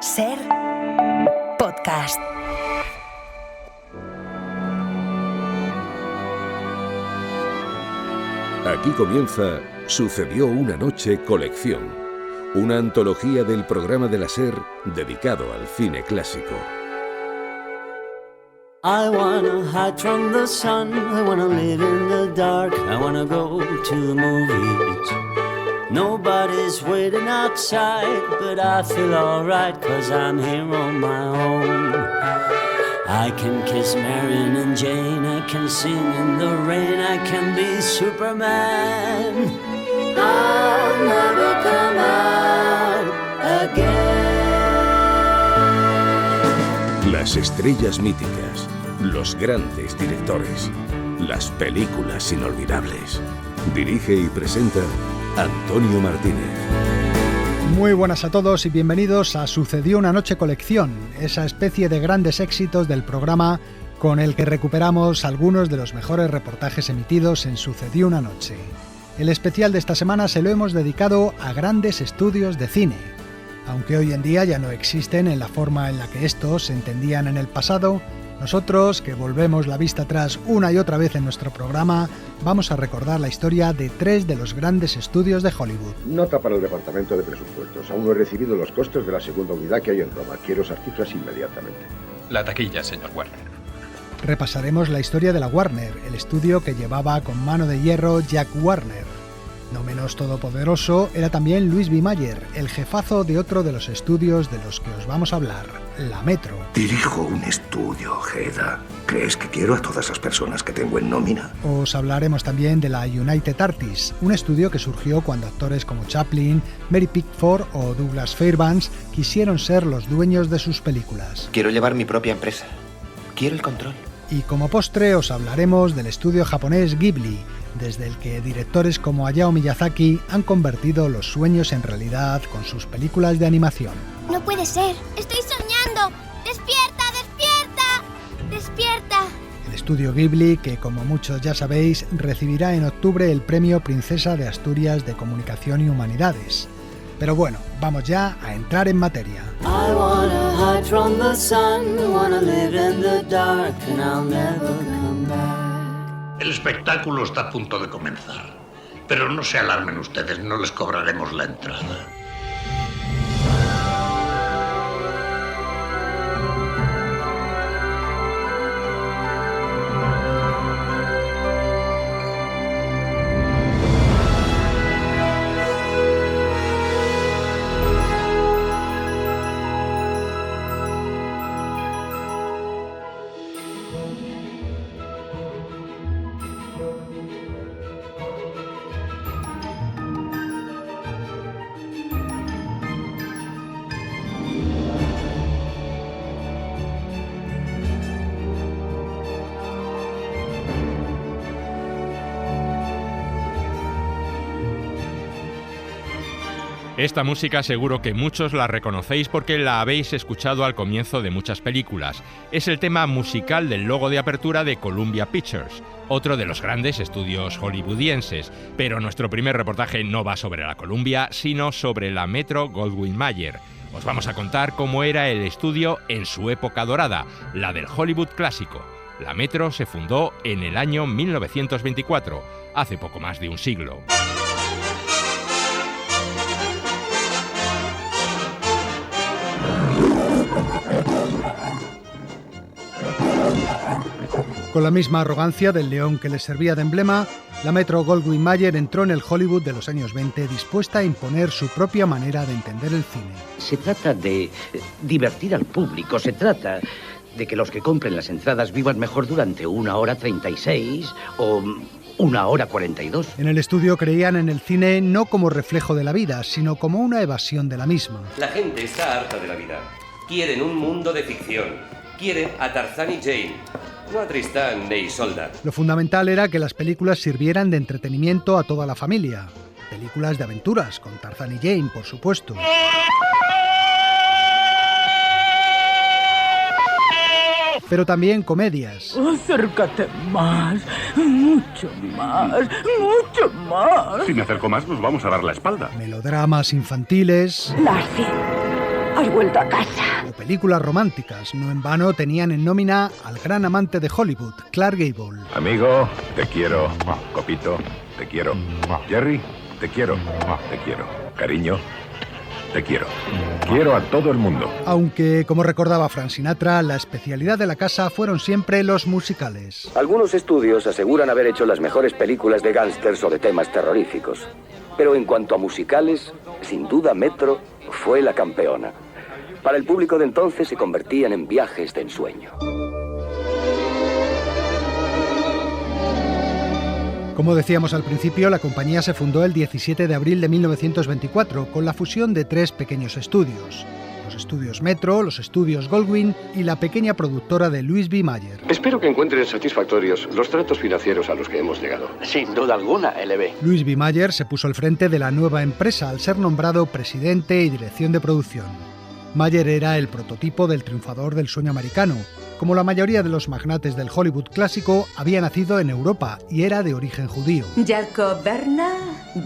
Ser podcast. Aquí comienza Sucedió una noche colección, una antología del programa de la SER dedicado al cine clásico. I wanna hide from the sun, I wanna live in the dark, I wanna go to the movies. Nobody's waiting outside, but I feel alright, 'cause I'm here on my own. I can kiss Marion and Jane, I can sing in the rain, I can be Superman. I'll never come out again. Las estrellas míticas, los grandes directores, las películas inolvidables. Dirige y presenta Antonio Martínez. Muy buenas a todos y bienvenidos a Sucedió una noche colección, esa especie de grandes éxitos del programa con el que recuperamos algunos de los mejores reportajes emitidos en Sucedió una noche. El especial de esta semana se lo hemos dedicado a grandes estudios de cine. Aunque hoy en día ya no existen en la forma en la que estos se entendían en el pasado, nosotros, que volvemos la vista atrás una y otra vez en nuestro programa, vamos a recordar la historia de tres de los grandes estudios de Hollywood. Nota para el Departamento de Presupuestos. Aún no he recibido los costes de la segunda unidad que hay en Roma. Quiero esas cifras inmediatamente. La taquilla, señor Warner. Repasaremos la historia de la Warner, el estudio que llevaba con mano de hierro Jack Warner. No menos todopoderoso era también Louis B. Mayer, el jefazo de otro de los estudios de los que os vamos a hablar, la Metro. Dirijo un estudio, Hedda. ¿Crees que quiero a todas las personas que tengo en nómina? Os hablaremos también de la United Artists, un estudio que surgió cuando actores como Chaplin, Mary Pickford o Douglas Fairbanks quisieron ser los dueños de sus películas. Quiero llevar mi propia empresa. Quiero el control. Y como postre os hablaremos del estudio japonés Ghibli, desde el que directores como Hayao Miyazaki han convertido los sueños en realidad con sus películas de animación. No puede ser, estoy soñando. ¡Despierta, despierta! ¡Despierta! El estudio Ghibli, que como muchos ya sabéis, recibirá en octubre el premio Princesa de Asturias de Comunicación y Humanidades. Pero bueno, vamos ya a entrar en materia. I wanna hide from the sun, I wanna live in the dark, and I'll never come back. El espectáculo está a punto de comenzar, pero no se alarmen ustedes, no les cobraremos la entrada. Esta música seguro que muchos la reconocéis porque la habéis escuchado al comienzo de muchas películas. Es el tema musical del logo de apertura de Columbia Pictures, otro de los grandes estudios hollywoodienses. Pero nuestro primer reportaje no va sobre la Columbia, sino sobre la Metro-Goldwyn-Mayer. Os vamos a contar cómo era el estudio en su época dorada, la del Hollywood clásico. La Metro se fundó en el año 1924, hace poco más de un siglo. Con la misma arrogancia del león que les servía de emblema, la Metro-Goldwyn-Mayer entró en el Hollywood de los años 20 dispuesta a imponer su propia manera de entender el cine. Se trata de divertir al público, se trata de que los que compren las entradas vivan mejor durante 1h36 o 1h42. En el estudio creían en el cine no como reflejo de la vida, sino como una evasión de la misma. La gente está harta de la vida. Quieren un mundo de ficción. Quieren a Tarzán y Jane, no a Tristán ni Isolda. Lo fundamental era que las películas sirvieran de entretenimiento a toda la familia. Películas de aventuras, con Tarzán y Jane, por supuesto. Pero también comedias. Acércate más, mucho más, mucho más. Si me acerco más, nos vamos a dar la espalda. Melodramas infantiles. Lassie, Has vuelto a casa. O películas románticas. No en vano tenían en nómina al gran amante de Hollywood, Clark Gable. Amigo, te quiero. Copito, te quiero. Jerry, te quiero. Te quiero. Cariño, te quiero. Quiero a todo el mundo. Aunque, como recordaba Frank Sinatra, la especialidad de la casa fueron siempre los musicales. Algunos estudios aseguran haber hecho las mejores películas de gángsters o de temas terroríficos. Pero en cuanto a musicales, sin duda Metro fue la campeona. Para el público de entonces se convertían en viajes de ensueño. Como decíamos al principio, la compañía se fundó el 17 de abril de 1924 con la fusión de 3 pequeños estudios. Los estudios Metro, los estudios Goldwyn y la pequeña productora de Louis B. Mayer. Espero que encuentren satisfactorios los tratos financieros a los que hemos llegado. Sin duda alguna, LB. Louis B. Mayer se puso al frente de la nueva empresa al ser nombrado presidente y dirección de producción. Mayer era el prototipo del triunfador del sueño americano. Como la mayoría de los magnates del Hollywood clásico, había nacido en Europa y era de origen judío. Jacob Berna,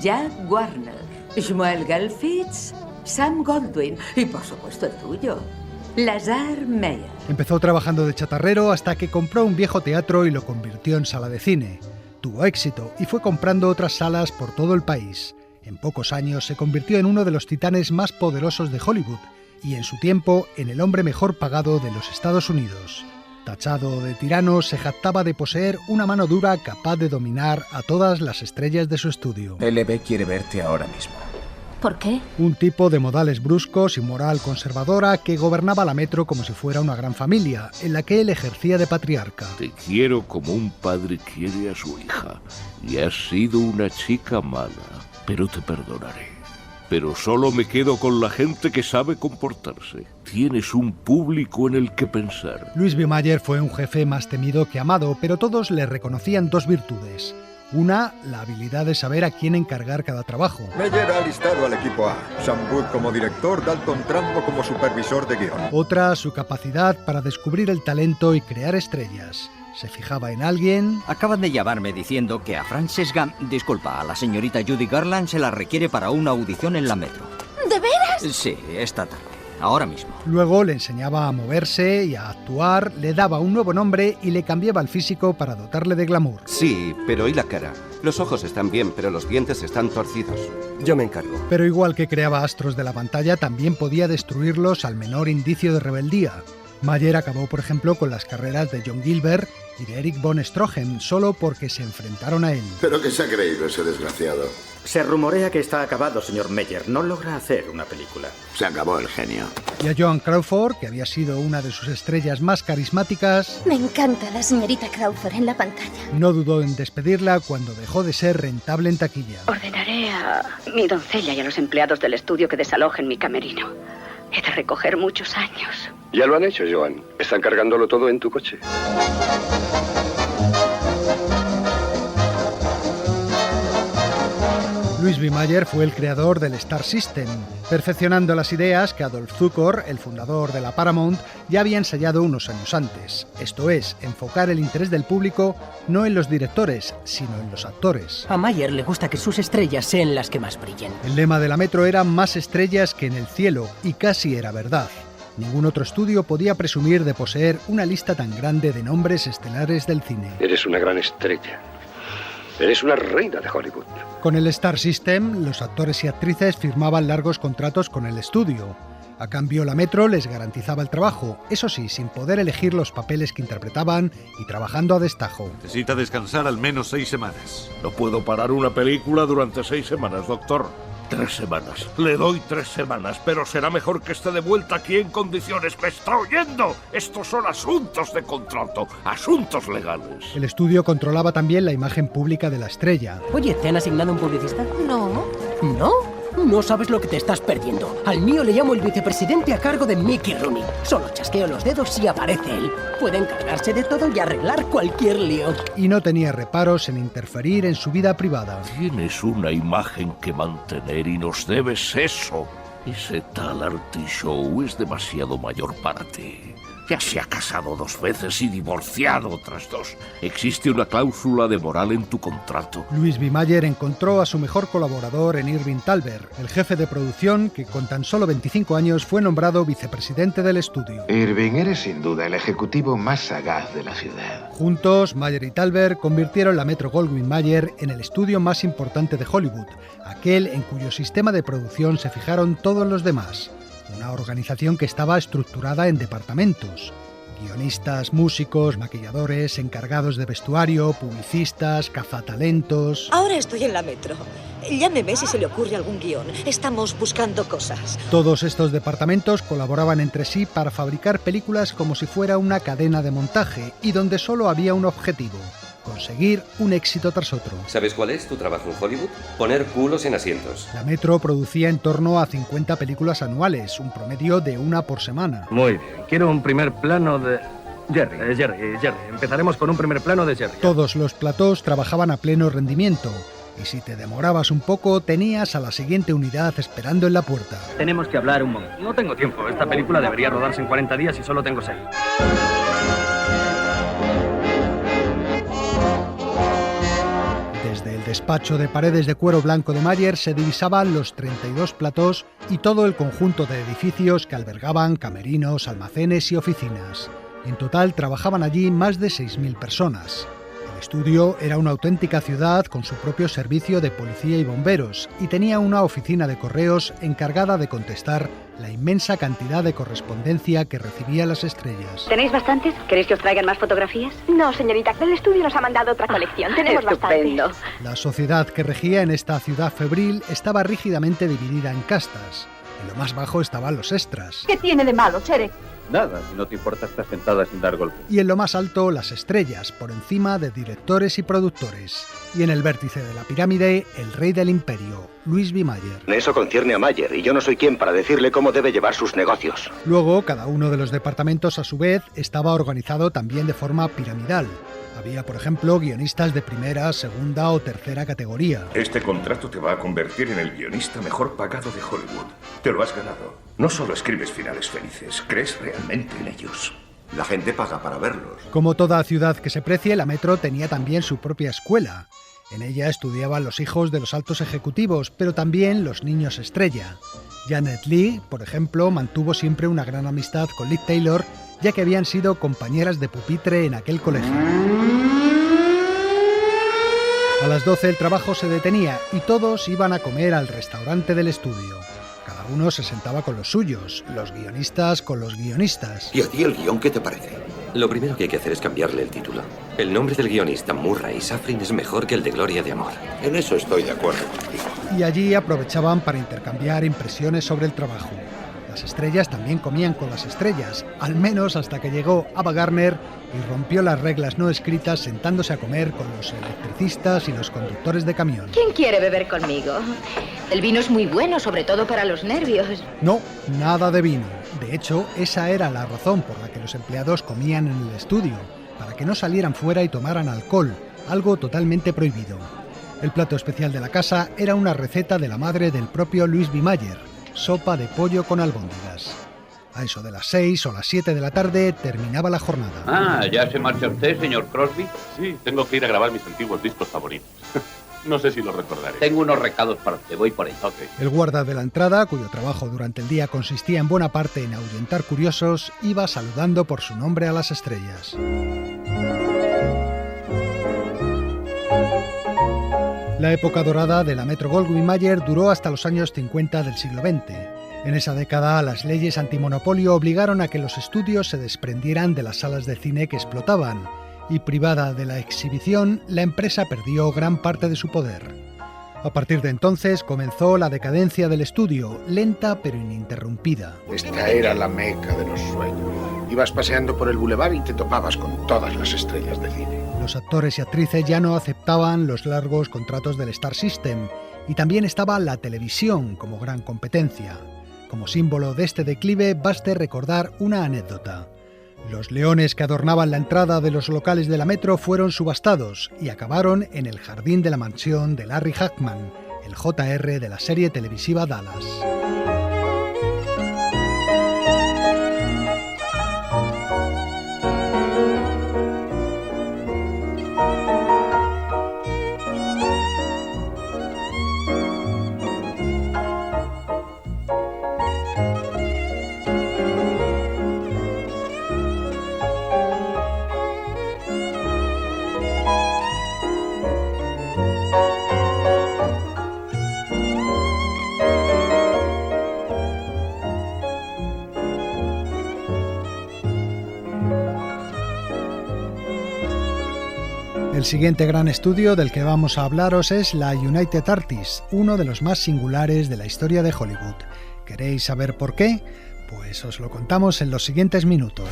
Jack Warner, Shmuel Gelfitz, Sam Goldwyn y, por supuesto, el tuyo, Lazar Meyer. Empezó trabajando de chatarrero hasta que compró un viejo teatro y lo convirtió en sala de cine. Tuvo éxito y fue comprando otras salas por todo el país. En pocos años se convirtió en uno de los titanes más poderosos de Hollywood y en su tiempo en el hombre mejor pagado de los Estados Unidos. Tachado de tirano, se jactaba de poseer una mano dura capaz de dominar a todas las estrellas de su estudio. LB quiere verte ahora mismo. ¿Por qué? Un tipo de modales bruscos y moral conservadora que gobernaba la Metro como si fuera una gran familia, en la que él ejercía de patriarca. Te quiero como un padre quiere a su hija, y has sido una chica mala, pero te perdonaré. Pero solo me quedo con la gente que sabe comportarse. Tienes un público en el que pensar. Louis B. Mayer fue un jefe más temido que amado, pero todos le reconocían 2 virtudes. Una, la habilidad de saber a quién encargar cada trabajo. Meyer ha alistado al equipo A. Sam Wood como director, Dalton Trumbo como supervisor de guión. Otra, su capacidad para descubrir el talento y crear estrellas. Se fijaba en alguien... Acaban de llamarme diciendo que a Frances Gam... Disculpa, a la señorita Judy Garland se la requiere para una audición en la Metro. ¿De veras? Sí, esta tarde. Ahora mismo. Luego le enseñaba a moverse y a actuar, le daba un nuevo nombre y le cambiaba el físico para dotarle de glamour. Sí, pero ¿y la cara? Los ojos están bien, pero los dientes están torcidos. Yo me encargo. Pero igual que creaba astros de la pantalla, también podía destruirlos al menor indicio de rebeldía. Mayer acabó, por ejemplo, con las carreras de John Gilbert y de Eric von Stroheim solo porque se enfrentaron a él. ¿Pero qué se ha creído ese desgraciado? Se rumorea que está acabado, señor Meyer. No logra hacer una película. Se acabó el genio. Y a Joan Crawford, que había sido una de sus estrellas más carismáticas... Me encanta la señorita Crawford en la pantalla. No dudó en despedirla cuando dejó de ser rentable en taquilla. Ordenaré a mi doncella y a los empleados del estudio que desalojen mi camerino. He de recoger muchos años. Ya lo han hecho, Joan. Están cargándolo todo en tu coche. Louis B. Mayer fue el creador del Star System, perfeccionando las ideas que Adolph Zukor, el fundador de la Paramount, ya había ensayado unos años antes. Esto es, enfocar el interés del público no en los directores, sino en los actores. A Mayer le gusta que sus estrellas sean las que más brillen. El lema de la Metro era más estrellas que en el cielo, y casi era verdad. Ningún otro estudio podía presumir de poseer una lista tan grande de nombres estelares del cine. Eres una gran estrella. Eres una reina de Hollywood. Con el Star System, los actores y actrices firmaban largos contratos con el estudio. A cambio, la Metro les garantizaba el trabajo, eso sí, sin poder elegir los papeles que interpretaban y trabajando a destajo. Necesita descansar al menos 6 semanas. No puedo parar una película durante 6 semanas, doctor. 3 semanas. Le doy 3 semanas, pero será mejor que esté de vuelta aquí en condiciones. ¿Me está oyendo? Estos son asuntos de contrato, asuntos legales. El estudio controlaba también la imagen pública de la estrella. Oye, ¿te han asignado un publicista? No. ¿No? No sabes lo que te estás perdiendo. Al mío le llamo el vicepresidente a cargo de Mickey Rooney. Solo chasqueo los dedos y aparece él. Puede encargarse de todo y arreglar cualquier lío. Y no tenía reparos en interferir en su vida privada. Tienes una imagen que mantener y nos debes eso. Ese tal Artie Show es demasiado mayor para ti. Ya se ha casado 2 veces y divorciado otras 2. Existe una cláusula de moral en tu contrato. Louis B. Mayer encontró a su mejor colaborador en Irving Thalberg, el jefe de producción que con tan solo 25 años fue nombrado vicepresidente del estudio. Irving, eres sin duda el ejecutivo más sagaz de la ciudad. Juntos, Mayer y Thalberg convirtieron la Metro-Goldwyn-Mayer en el estudio más importante de Hollywood, aquel en cuyo sistema de producción se fijaron todos los demás. Una organización que estaba estructurada en departamentos. Guionistas, músicos, maquilladores, encargados de vestuario, publicistas, cazatalentos... Ahora estoy en la Metro. Llámeme si se le ocurre algún guión. Estamos buscando cosas. Todos estos departamentos colaboraban entre sí para fabricar películas como si fuera una cadena de montaje y donde solo había un objetivo: conseguir un éxito tras otro. ¿Sabes cuál es tu trabajo en Hollywood? Poner culos en asientos. La Metro producía en torno a 50 películas anuales, un promedio de 1 por semana. Muy bien, quiero un primer plano de... Jerry. Empezaremos con un primer plano de Jerry. Todos los platós trabajaban a pleno rendimiento. Y si te demorabas un poco, tenías a la siguiente unidad esperando en la puerta. Tenemos que hablar un momento. No tengo tiempo. Esta película debería rodarse en 40 días y solo tengo 6. Desde el despacho de paredes de cuero blanco de Mayer se divisaban los 32 platós y todo el conjunto de edificios que albergaban camerinos, almacenes y oficinas. En total trabajaban allí más de 6.000 personas. El estudio era una auténtica ciudad con su propio servicio de policía y bomberos y tenía una oficina de correos encargada de contestar la inmensa cantidad de correspondencia que recibía las estrellas. ¿Tenéis bastantes? ¿Queréis que os traigan más fotografías? No, señorita, el estudio nos ha mandado otra colección. Tenemos Estupendo. bastante. La sociedad que regía en esta ciudad febril estaba rígidamente dividida en castas. En lo más bajo estaban los extras. ¿Qué tiene de malo, Cherek? Nada, si no te importa estar sentada sin dar golpes. Y en lo más alto, las estrellas, por encima de directores y productores. Y en el vértice de la pirámide, el rey del imperio, Louis B. Mayer. Eso concierne a Mayer, y yo no soy quien para decirle cómo debe llevar sus negocios. Luego, cada uno de los departamentos, a su vez, estaba organizado también de forma piramidal. Había, por ejemplo, guionistas de primera, segunda o tercera categoría. Este contrato te va a convertir en el guionista mejor pagado de Hollywood. Te lo has ganado. No solo escribes finales felices, crees realmente en ellos. La gente paga para verlos. Como toda ciudad que se precie, la Metro tenía también su propia escuela. En ella estudiaban los hijos de los altos ejecutivos, pero también los niños estrella. Janet Leigh, por ejemplo, mantuvo siempre una gran amistad con Liv Taylor, ya que habían sido compañeras de pupitre en aquel colegio. A las 12 el trabajo se detenía y todos iban a comer al restaurante del estudio. Cada uno se sentaba con los suyos, los guionistas con los guionistas. ¿Y a ti el guión qué te parece? Lo primero que hay que hacer es cambiarle el título. El nombre del guionista, Murray Safrin, es mejor que el de Gloria de Amor. En eso estoy de acuerdo contigo. Y allí aprovechaban para intercambiar impresiones sobre el trabajo. Las estrellas también comían con las estrellas, al menos hasta que llegó Ava Gardner y rompió las reglas no escritas sentándose a comer con los electricistas y los conductores de camión. ¿Quién quiere beber conmigo? El vino es muy bueno, sobre todo para los nervios. No, nada de vino. De hecho, esa era la razón por la que los empleados comían en el estudio, para que no salieran fuera y tomaran alcohol, algo totalmente prohibido. El plato especial de la casa era una receta de la madre del propio Louis B. Mayer, sopa de pollo con albóndigas. A eso de las 6 o las 7 de la tarde terminaba la jornada. Ah, ¿ya se marcha usted, señor Crosby? Sí, tengo que ir a grabar mis antiguos discos favoritos. No sé si lo recordaré. Tengo unos recados para usted, voy por ahí. Okay. El guarda de la entrada, cuyo trabajo durante el día consistía en buena parte en ahuyentar curiosos, iba saludando por su nombre a las estrellas. La época dorada de la Metro-Goldwyn-Mayer duró hasta los años 50 del siglo XX. En esa década, las leyes antimonopolio obligaron a que los estudios se desprendieran de las salas de cine que explotaban, y privada de la exhibición, la empresa perdió gran parte de su poder. A partir de entonces comenzó la decadencia del estudio, lenta pero ininterrumpida. Esta era la meca de los sueños. Ibas paseando por el bulevar y te topabas con todas las estrellas de cine. Los actores y actrices ya no aceptaban los largos contratos del Star System, y también estaba la televisión como gran competencia. Como símbolo de este declive, baste recordar una anécdota. Los leones que adornaban la entrada de los locales de la Metro fueron subastados y acabaron en el jardín de la mansión de Larry Hackman, el JR de la serie televisiva Dallas. El siguiente gran estudio del que vamos a hablaros es la United Artists, uno de los más singulares de la historia de Hollywood. ¿Queréis saber por qué? Pues os lo contamos en los siguientes minutos.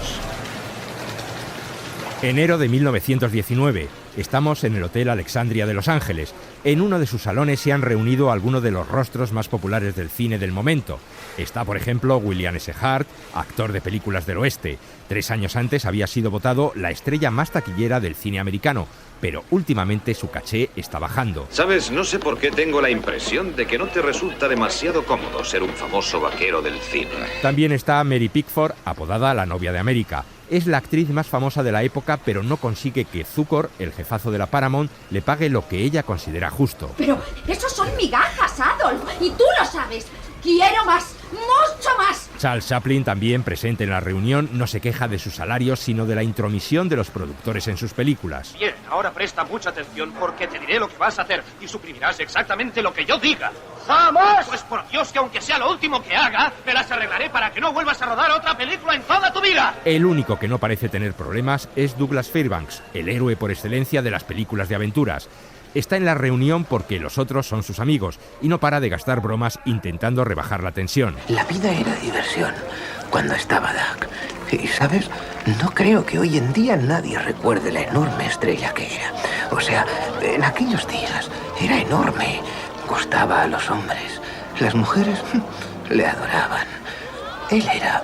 Enero de 1919. Estamos en el Hotel Alexandria de Los Ángeles. En uno de sus salones se han reunido algunos de los rostros más populares del cine del momento. Está, por ejemplo, William S. Hart, actor de películas del oeste. 3 años antes había sido votado la estrella más taquillera del cine americano, pero últimamente su caché está bajando. ¿Sabes? No sé por qué tengo la impresión de que no te resulta demasiado cómodo ser un famoso vaquero del cine. También está Mary Pickford, apodada la novia de América. Es la actriz más famosa de la época, pero no consigue que Zukor, el jefazo de la Paramount, le pague lo que ella considera justo. Pero esos son migajas, Adolf, y tú lo sabes. ¡Quiero más! ¡Mucho más! Charles Chaplin, también presente en la reunión, no se queja de sus salarios, sino de la intromisión de los productores en sus películas. Bien, ahora presta mucha atención porque te diré lo que vas a hacer y suprimirás exactamente lo que yo diga. ¡Vamos! Pues por Dios que aunque sea lo último que haga, me las arreglaré para que no vuelvas a rodar otra película en toda tu vida. El único que no parece tener problemas es Douglas Fairbanks, el héroe por excelencia de las películas de aventuras. Está en la reunión porque los otros son sus amigos y no para de gastar bromas intentando rebajar la tensión. La vida era diversión cuando estaba Doug. Y, ¿sabes? No creo que hoy en día nadie recuerde la enorme estrella que era. O sea, en aquellos días era enorme. Gustaba a los hombres. Las mujeres le adoraban. Él era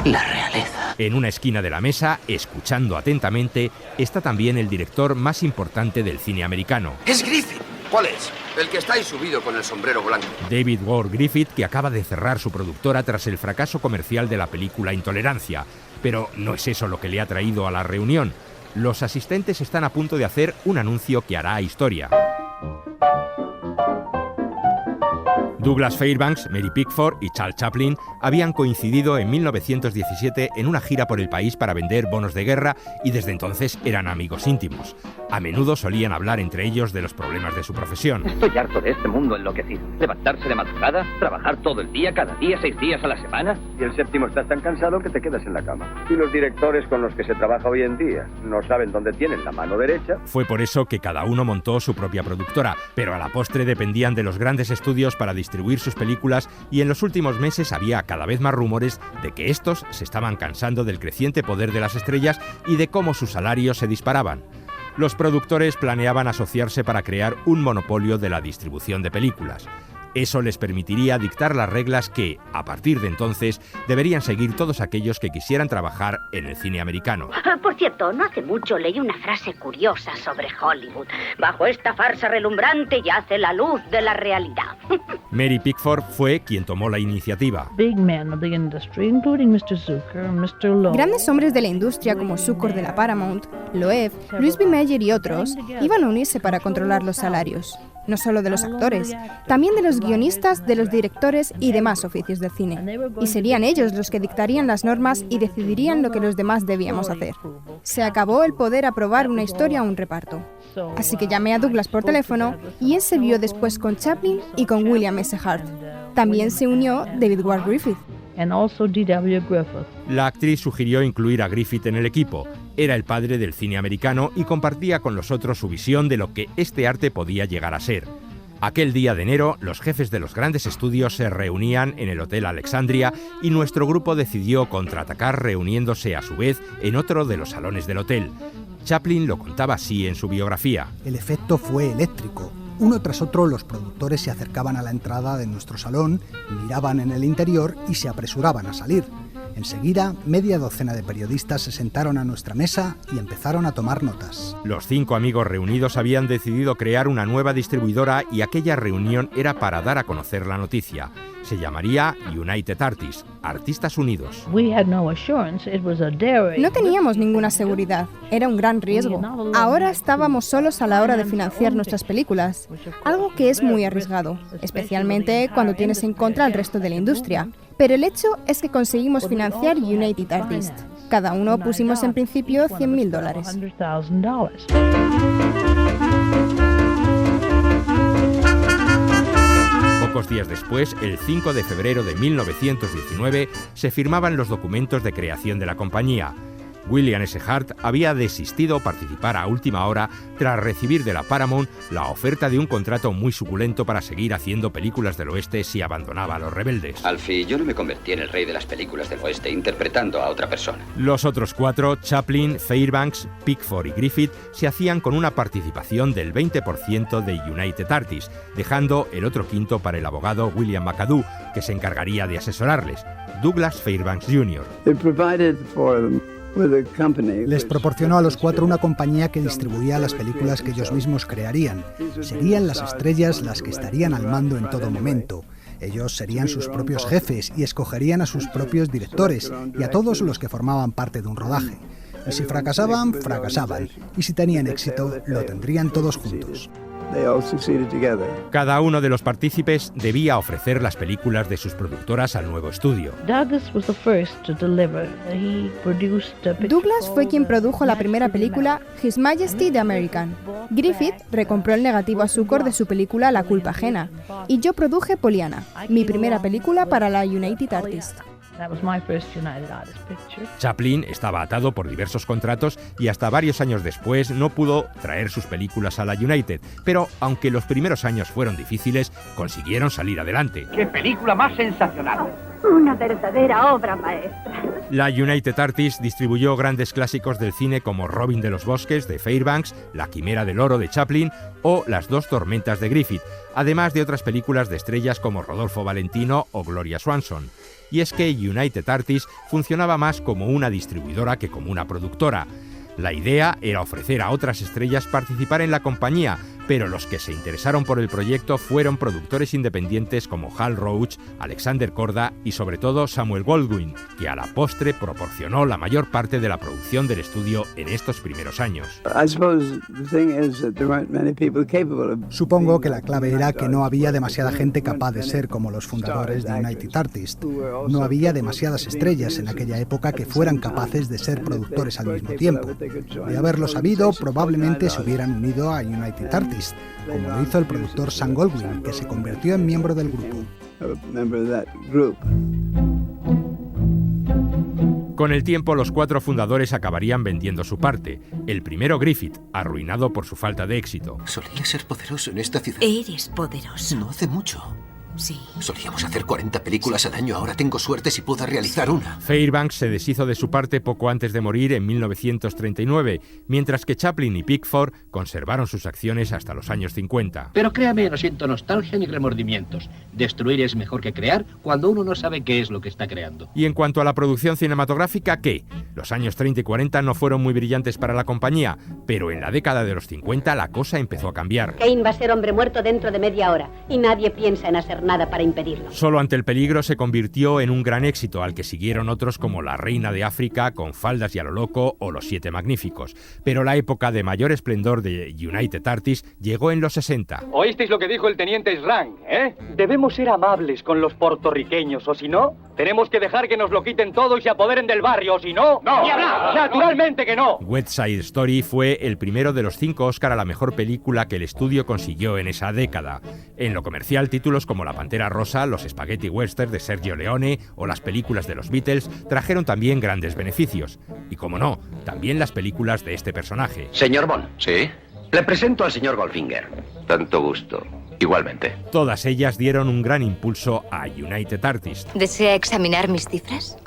la realeza. En una esquina de la mesa, escuchando atentamente, está también el director más importante del cine americano. ¡Es Griffith! ¿Cuál es? El que está ahí subido con el sombrero blanco. David Ward Griffith, que acaba de cerrar su productora tras el fracaso comercial de la película Intolerancia. Pero no es eso lo que le ha traído a la reunión. Los asistentes están a punto de hacer un anuncio que hará historia. Douglas Fairbanks, Mary Pickford y Charles Chaplin habían coincidido en 1917 en una gira por el país para vender bonos de guerra y desde entonces eran amigos íntimos. A menudo solían hablar entre ellos de los problemas de su profesión. Estoy harto de este mundo enloquecido. Levantarse de madrugada, trabajar todo el día, cada día, 6 días a la semana. Y el séptimo estás tan cansado que te quedas en la cama. Y los directores con los que se trabaja hoy en día no saben dónde tienen la mano derecha. Fue por eso que cada uno montó su propia productora, pero a la postre dependían de los grandes estudios para distribuir sus películas y en los últimos meses había cada vez más rumores de que estos se estaban cansando del creciente poder de las estrellas y de cómo sus salarios se disparaban. Los productores planeaban asociarse para crear un monopolio de la distribución de películas. Eso les permitiría dictar las reglas que, a partir de entonces, deberían seguir todos aquellos que quisieran trabajar en el cine americano. Por cierto, no hace mucho leí una frase curiosa sobre Hollywood. Bajo esta farsa relumbrante yace la luz de la realidad. Mary Pickford fue quien tomó la iniciativa. Grandes hombres de la industria como Zukor de la Paramount, Loeb, Louis B. Mayer y otros iban a unirse para controlar los salarios. No solo de los actores, también de los guionistas, de los directores y demás oficios de cine. Y serían ellos los que dictarían las normas y decidirían lo que los demás debíamos hacer. Se acabó el poder aprobar una historia o un reparto. Así que llamé a Douglas por teléfono y él se vio después con Chaplin y con William S. Hart. También se unió David Ward Griffith. La actriz sugirió incluir a Griffith en el equipo. Era el padre del cine americano y compartía con los otros su visión de lo que este arte podía llegar a ser. Aquel día de enero, los jefes de los grandes estudios se reunían en el Hotel Alexandria y nuestro grupo decidió contraatacar reuniéndose a su vez en otro de los salones del hotel. Chaplin lo contaba así en su biografía. El efecto fue eléctrico. Uno tras otro los productores se acercaban a la entrada de nuestro salón, miraban en el interior y se apresuraban a salir. Enseguida, media docena de periodistas se sentaron a nuestra mesa y empezaron a tomar notas. Los 5 amigos reunidos habían decidido crear una nueva distribuidora y aquella reunión era para dar a conocer la noticia. Se llamaría United Artists, Artistas Unidos. No teníamos ninguna seguridad, era un gran riesgo. Ahora estábamos solos a la hora de financiar nuestras películas, algo que es muy arriesgado, especialmente cuando tienes en contra al resto de la industria. Pero el hecho es que conseguimos financiar United Artists. Cada uno pusimos en principio $100,000. Pocos días después, el 5 de febrero de 1919, se firmaban los documentos de creación de la compañía. William S. Hart había desistido participar a última hora tras recibir de la Paramount la oferta de un contrato muy suculento para seguir haciendo películas del oeste si abandonaba a los rebeldes. Alfie, yo no me convertí en el rey de las películas del oeste interpretando a otra persona. Los otros 4, Chaplin, Fairbanks, Pickford y Griffith, se hacían con una participación del 20% de United Artists, dejando el otro quinto para el abogado William McAdoo, que se encargaría de asesorarles, Douglas Fairbanks Jr. Les proporcionó a los 4 una compañía que distribuía las películas que ellos mismos crearían. Serían las estrellas las que estarían al mando en todo momento. Ellos serían sus propios jefes y escogerían a sus propios directores y a todos los que formaban parte de un rodaje. Y si fracasaban, fracasaban. Y si tenían éxito, lo tendrían todos juntos. Cada uno de los partícipes debía ofrecer las películas de sus productoras al nuevo estudio. Douglas fue quien produjo la primera película, His Majesty the American. Griffith recompró el negativo a Zukor de su película La culpa ajena. Y yo produje Pollyanna, mi primera película para la United Artists. Chaplin estaba atado por diversos contratos y hasta varios años después no pudo traer sus películas a la United, pero aunque los primeros años fueron difíciles, consiguieron salir adelante. ¡Qué película más sensacional! Una verdadera obra maestra. La United Artists distribuyó grandes clásicos del cine como Robin de los Bosques de Fairbanks, La Quimera del Oro de Chaplin o Las dos tormentas de Griffith, además de otras películas de estrellas como Rodolfo Valentino o Gloria Swanson. Y es que United Artists funcionaba más como una distribuidora que como una productora. La idea era ofrecer a otras estrellas participar en la compañía, pero los que se interesaron por el proyecto fueron productores independientes como Hal Roach, Alexander Korda y sobre todo Samuel Goldwyn, que a la postre proporcionó la mayor parte de la producción del estudio en estos primeros años. Supongo que la clave era que no había demasiada gente capaz de ser como los fundadores de United Artists. No había demasiadas estrellas en aquella época que fueran capaces de ser productores al mismo tiempo. De haberlo sabido, probablemente se hubieran unido a United Artists, como lo hizo el productor Sam Goldwyn, que se convirtió en miembro del grupo. Con el tiempo, los 4 fundadores acabarían vendiendo su parte. El primero, Griffith, arruinado por su falta de éxito. Solía ser poderoso en esta ciudad. Eres poderoso. No hace mucho. Sí. Solíamos hacer 40 películas al año, ahora tengo suerte si puedo realizar una. Fairbanks se deshizo de su parte poco antes de morir en 1939, mientras que Chaplin y Pickford conservaron sus acciones hasta los años 50. Pero créame, no siento nostalgia ni remordimientos. Destruir es mejor que crear cuando uno no sabe qué es lo que está creando. Y en cuanto a la producción cinematográfica, ¿qué? Los años 30 y 40 no fueron muy brillantes para la compañía, pero en la década de los 50 la cosa empezó a cambiar. Kane va a ser hombre muerto dentro de media hora y nadie piensa en hacer nada para impedirlo. Solo ante el peligro se convirtió en un gran éxito, al que siguieron otros como La Reina de África, Con faldas y a lo loco, o Los Siete Magníficos. Pero la época de mayor esplendor de United Artists llegó en los 60. ¿Oísteis lo que dijo el teniente Srang, Debemos ser amables con los puertorriqueños, o si no, tenemos que dejar que nos lo quiten todo y se apoderen del barrio, o si no... ¡No! ¡Ni hablar! ¡Naturalmente que no! West Side Story fue el primero de los 5 Oscar a la mejor película que el estudio consiguió en esa década. En lo comercial, títulos como La Pantera Rosa, los Spaghetti Westerns de Sergio Leone o las películas de los Beatles trajeron también grandes beneficios. Y como no, también las películas de este personaje. Señor Bond. ¿Sí? Le presento al señor Goldfinger. Tanto gusto. Igualmente. Todas ellas dieron un gran impulso a United Artists. ¿Desea examinar mis cifras?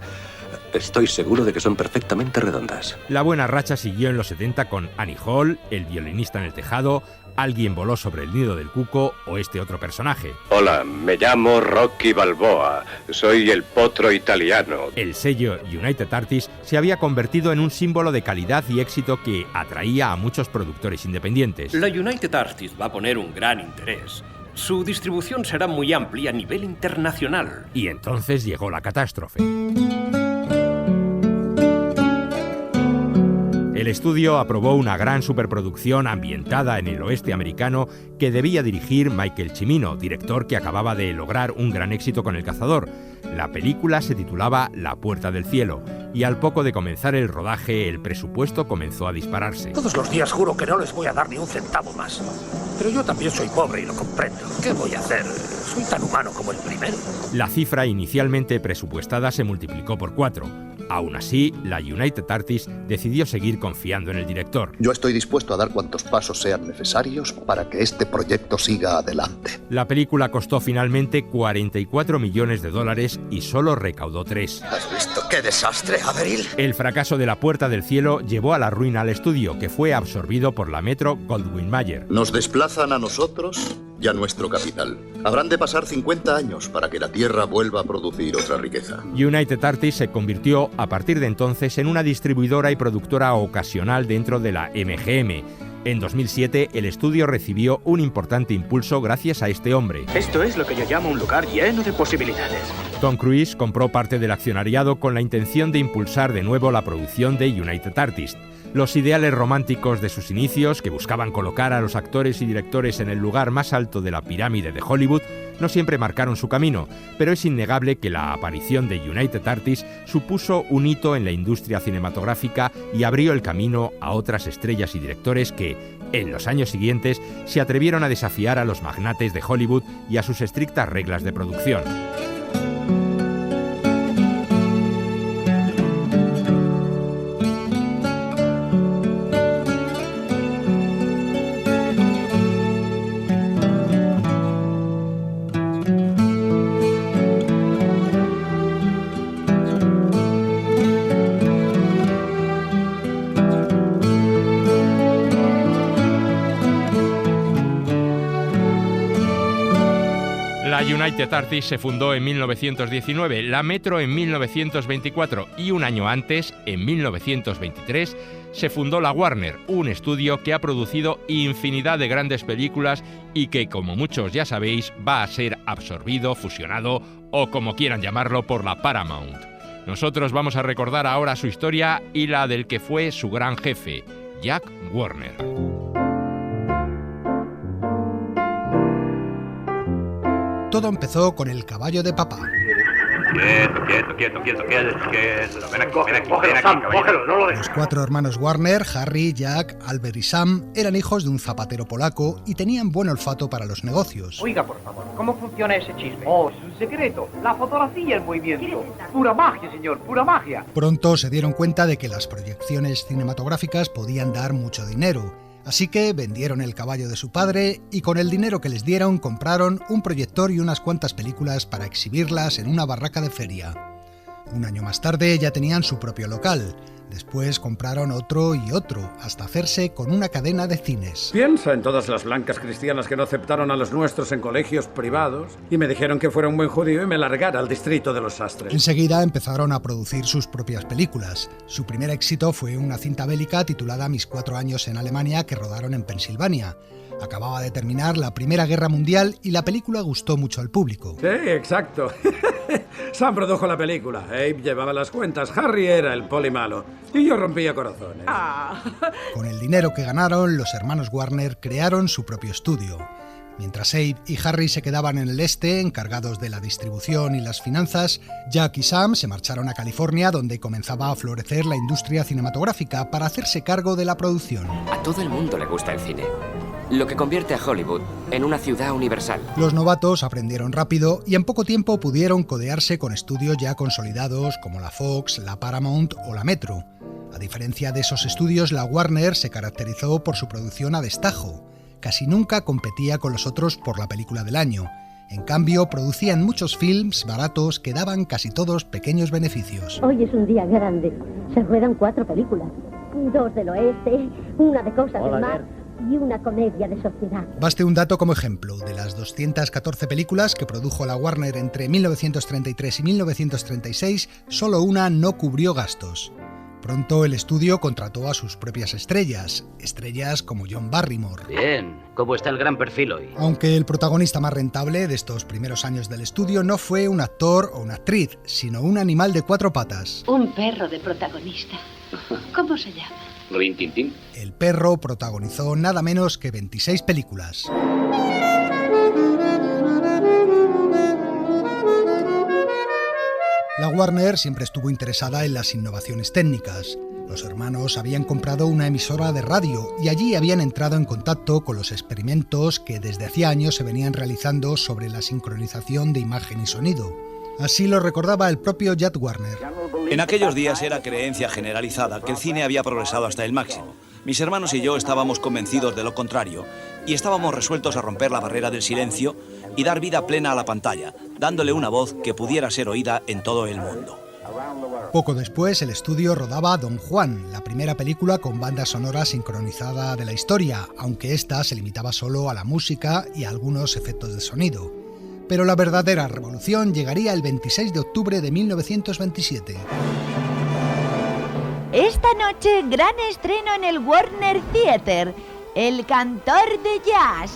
Estoy seguro de que son perfectamente redondas. La buena racha siguió en los 70 con Annie Hall, El violinista en el tejado, Alguien voló sobre el nido del cuco o este otro personaje. Hola, me llamo Rocky Balboa. Soy el potro italiano. El sello United Artists se había convertido en un símbolo de calidad y éxito que atraía a muchos productores independientes. La United Artists va a poner un gran interés. Su distribución será muy amplia a nivel internacional. Y entonces llegó la catástrofe. El estudio aprobó una gran superproducción ambientada en el oeste americano que debía dirigir Michael Cimino, director que acababa de lograr un gran éxito con El cazador. La película se titulaba La puerta del cielo y al poco de comenzar el rodaje el presupuesto comenzó a dispararse. Todos los días juro que no les voy a dar ni un centavo más. Pero yo también soy pobre y lo comprendo. ¿Qué voy a hacer? Soy tan humano como el primero. La cifra inicialmente presupuestada se multiplicó por 4. Aún así, la United Artists decidió seguir confiando en el director. Yo estoy dispuesto a dar cuantos pasos sean necesarios para que este proyecto siga adelante. La película costó finalmente $44 millones y solo recaudó 3. ¿Has visto qué desastre, Averill? El fracaso de La Puerta del Cielo llevó a la ruina al estudio, que fue absorbido por la Metro-Goldwyn-Mayer. Nos desplazan a nosotros y a nuestro capital. Habrán de pasar 50 años para que la Tierra vuelva a producir otra riqueza. United Artists se convirtió, a partir de entonces, en una distribuidora y productora ocasional dentro de la MGM. En 2007, el estudio recibió un importante impulso gracias a este hombre. Esto es lo que yo llamo un lugar lleno de posibilidades. Tom Cruise compró parte del accionariado con la intención de impulsar de nuevo la producción de United Artists. Los ideales románticos de sus inicios, que buscaban colocar a los actores y directores en el lugar más alto de la pirámide de Hollywood, no siempre marcaron su camino, pero es innegable que la aparición de United Artists supuso un hito en la industria cinematográfica y abrió el camino a otras estrellas y directores que, en los años siguientes, se atrevieron a desafiar a los magnates de Hollywood y a sus estrictas reglas de producción. United Artists se fundó en 1919, la Metro en 1924 y un año antes, en 1923, se fundó la Warner, un estudio que ha producido infinidad de grandes películas y que, como muchos ya sabéis, va a ser absorbido, fusionado o como quieran llamarlo por la Paramount. Nosotros vamos a recordar ahora su historia y la del que fue su gran jefe, Jack Warner. Todo empezó con El caballo de papá. Quieto. Ven aquí, cógelo, no lo dejes. Los 4 hermanos Warner, Harry, Jack, Albert y Sam, eran hijos de un zapatero polaco y tenían buen olfato para los negocios. Oiga, por favor, ¿cómo funciona ese chisme? Oh, es un secreto. La fotografía en movimiento. Pura magia, señor, pura magia. Pronto se dieron cuenta de que las proyecciones cinematográficas podían dar mucho dinero. Así que vendieron el caballo de su padre y con el dinero que les dieron compraron un proyector y unas cuantas películas para exhibirlas en una barraca de feria. Un año más tarde ya tenían su propio local. Después compraron otro y otro, hasta hacerse con una cadena de cines. Piensa en todas las blancas cristianas que no aceptaron a los nuestros en colegios privados y me dijeron que fuera un buen judío y me largara al distrito de los sastres. Enseguida empezaron a producir sus propias películas. Su primer éxito fue una cinta bélica titulada Mis 4 años en Alemania, que rodaron en Pensilvania. Acababa de terminar la Primera Guerra Mundial y la película gustó mucho al público. Sí, exacto. Sam produjo la película, Abe llevaba las cuentas, Harry era el poli malo y yo rompía corazones. Con el dinero que ganaron, los hermanos Warner crearon su propio estudio. Mientras Abe y Harry se quedaban en el este, encargados de la distribución y las finanzas, Jack y Sam se marcharon a California, donde comenzaba a florecer la industria cinematográfica, para hacerse cargo de la producción. A todo el mundo le gusta el cine, lo que convierte a Hollywood en una ciudad universal. Los novatos aprendieron rápido y en poco tiempo pudieron codearse con estudios ya consolidados como la Fox, la Paramount o la Metro. A diferencia de esos estudios, la Warner se caracterizó por su producción a destajo. Casi nunca competía con los otros por la película del año. En cambio, producían muchos films baratos que daban casi todos pequeños beneficios. Hoy es un día grande. Se ruedan 4 películas. 2 del oeste, una de cosas del mar y una comedia de sociedad. Baste un dato como ejemplo. De las 214 películas que produjo la Warner entre 1933 y 1936, solo una no cubrió gastos. Pronto el estudio contrató a sus propias estrellas como John Barrymore. Bien, ¿cómo está el gran perfil hoy? Aunque el protagonista más rentable de estos primeros años del estudio no fue un actor o una actriz, sino un animal de 4 patas. Un perro de protagonista. ¿Cómo se llama? Rin Tin Tin. El perro protagonizó nada menos que 26 películas. La Warner siempre estuvo interesada en las innovaciones técnicas. Los hermanos habían comprado una emisora de radio y allí habían entrado en contacto con los experimentos que desde hacía años se venían realizando sobre la sincronización de imagen y sonido. Así lo recordaba el propio Jack Warner. En aquellos días era creencia generalizada que el cine había progresado hasta el máximo. Mis hermanos y yo estábamos convencidos de lo contrario y estábamos resueltos a romper la barrera del silencio y dar vida plena a la pantalla, dándole una voz que pudiera ser oída en todo el mundo. Poco después, el estudio rodaba Don Juan, la primera película con banda sonora sincronizada de la historia, aunque esta se limitaba solo a la música y a algunos efectos de sonido. Pero la verdadera revolución llegaría el 26 de octubre de 1927. Esta noche, gran estreno en el Warner Theater, El cantor de jazz.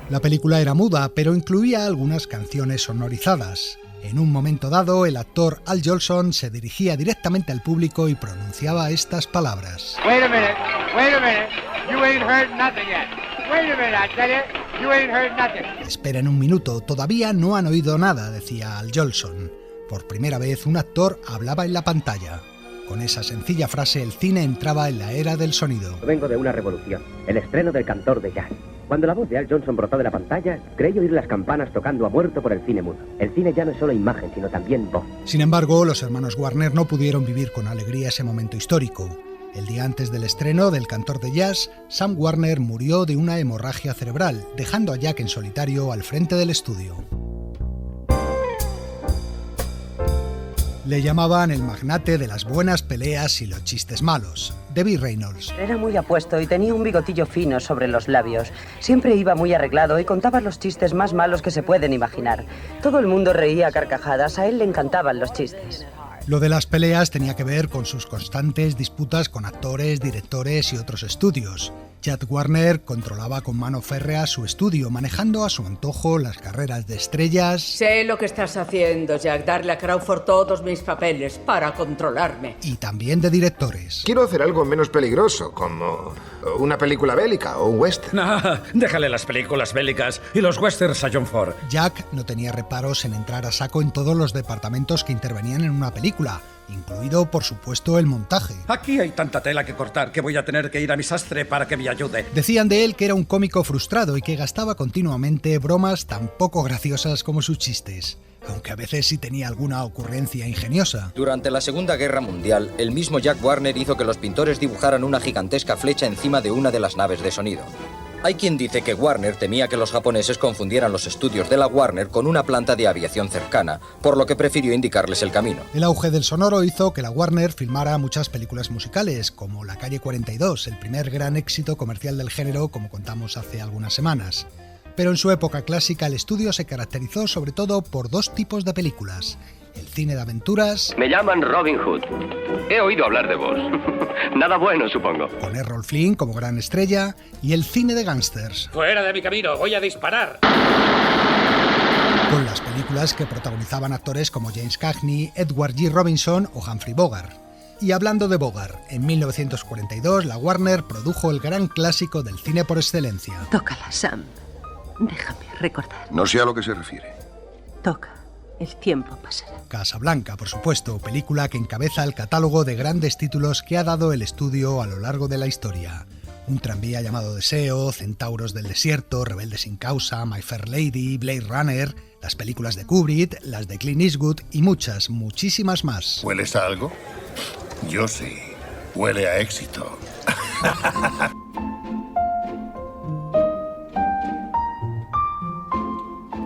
La película era muda, pero incluía algunas canciones sonorizadas. En un momento dado, el actor Al Jolson se dirigía directamente al público y pronunciaba estas palabras. Wait a minute, you ain't heard nothing yet. Wait a minute, I tell you, you ain't heard nothing. Esperen un minuto, todavía no han oído nada, decía Al Jolson. Por primera vez un actor hablaba en la pantalla. Con esa sencilla frase el cine entraba en la era del sonido. Vengo de una revolución, el estreno del cantor de jazz. Cuando la voz de Al Jolson brotó de la pantalla, creí oír las campanas tocando a muerto por el cine mudo. El cine ya no es solo imagen, sino también voz. Sin embargo, los hermanos Warner no pudieron vivir con alegría ese momento histórico. El día antes del estreno del cantor de jazz, Sam Warner murió de una hemorragia cerebral, dejando a Jack en solitario al frente del estudio. Le llamaban el magnate de las buenas peleas y los chistes malos, Debbie Reynolds. Era muy apuesto y tenía un bigotillo fino sobre los labios. Siempre iba muy arreglado y contaba los chistes más malos que se pueden imaginar. Todo el mundo reía a carcajadas, a él le encantaban los chistes. Lo de las peleas tenía que ver con sus constantes disputas con actores, directores y otros estudios. Jack Warner controlaba con mano férrea su estudio, manejando a su antojo las carreras de estrellas. Sé lo que estás haciendo, Jack, darle a Crawford todos mis papeles para controlarme. Y también de directores. Quiero hacer algo menos peligroso, como una película bélica o un western. Déjale las películas bélicas y los westerns a John Ford. Jack no tenía reparos en entrar a saco en todos los departamentos que intervenían en una película, incluido, por supuesto, el montaje. Aquí hay tanta tela que cortar que voy a tener que ir a mi sastre para que me ayude. Decían de él que era un cómico frustrado y que gastaba continuamente bromas tan poco graciosas como sus chistes, aunque a veces sí tenía alguna ocurrencia ingeniosa. Durante la Segunda Guerra Mundial, el mismo Jack Warner hizo que los pintores dibujaran una gigantesca flecha encima de una de las naves de sonido. Hay quien dice que Warner temía que los japoneses confundieran los estudios de la Warner con una planta de aviación cercana, por lo que prefirió indicarles el camino. El auge del sonoro hizo que la Warner filmara muchas películas musicales, como La calle 42, el primer gran éxito comercial del género, como contamos hace algunas semanas. Pero en su época clásica el estudio se caracterizó sobre todo por dos tipos de películas: el cine de aventuras. Me llaman Robin Hood. He oído hablar de vos. Nada bueno, supongo. Con Errol Flynn como gran estrella, y el cine de gángsters. Fuera de mi camino, voy a disparar. Con las películas que protagonizaban actores como James Cagney, Edward G. Robinson o Humphrey Bogart. Y hablando de Bogart, en 1942 la Warner produjo el gran clásico del cine por excelencia. Tócala, Sam. Déjame recordar. No sé a lo que se refiere. Toca. El tiempo pasará. Casablanca, por supuesto, película que encabeza el catálogo de grandes títulos que ha dado el estudio a lo largo de la historia. Un tranvía llamado Deseo, Centauros del desierto, Rebelde sin causa, My Fair Lady, Blade Runner, las películas de Kubrick, las de Clint Eastwood y muchas, muchísimas más. ¿Hueles a algo? Yo sí. Huele a éxito.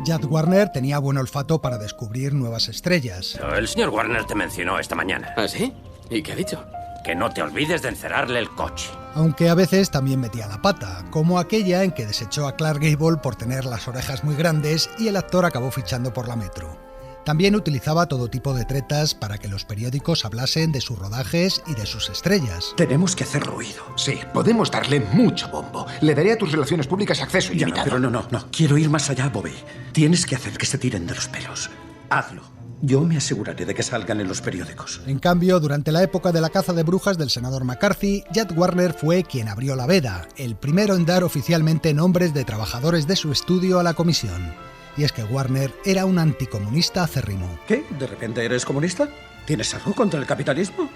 Jack Warner tenía buen olfato para descubrir nuevas estrellas. El señor Warner te mencionó esta mañana. ¿Ah, sí? ¿Y qué ha dicho? Que no te olvides de encerrarle el coche. Aunque a veces también metía la pata, como aquella en que desechó a Clark Gable por tener las orejas muy grandes y el actor acabó fichando por la Metro. También utilizaba todo tipo de tretas para que los periódicos hablasen de sus rodajes y de sus estrellas. Tenemos que hacer ruido. Sí, podemos darle mucho bombo. Le daré a tus relaciones públicas acceso ilimitado. Pero no. Quiero ir más allá, Bobby. Tienes que hacer que se tiren de los pelos. Hazlo. Yo me aseguraré de que salgan en los periódicos. En cambio, durante la época de la caza de brujas del senador McCarthy, Jack Warner fue quien abrió la veda, el primero en dar oficialmente nombres de trabajadores de su estudio a la comisión. Y es que Warner era un anticomunista acérrimo. ¿Qué? ¿De repente eres comunista? ¿Tienes algo contra el capitalismo?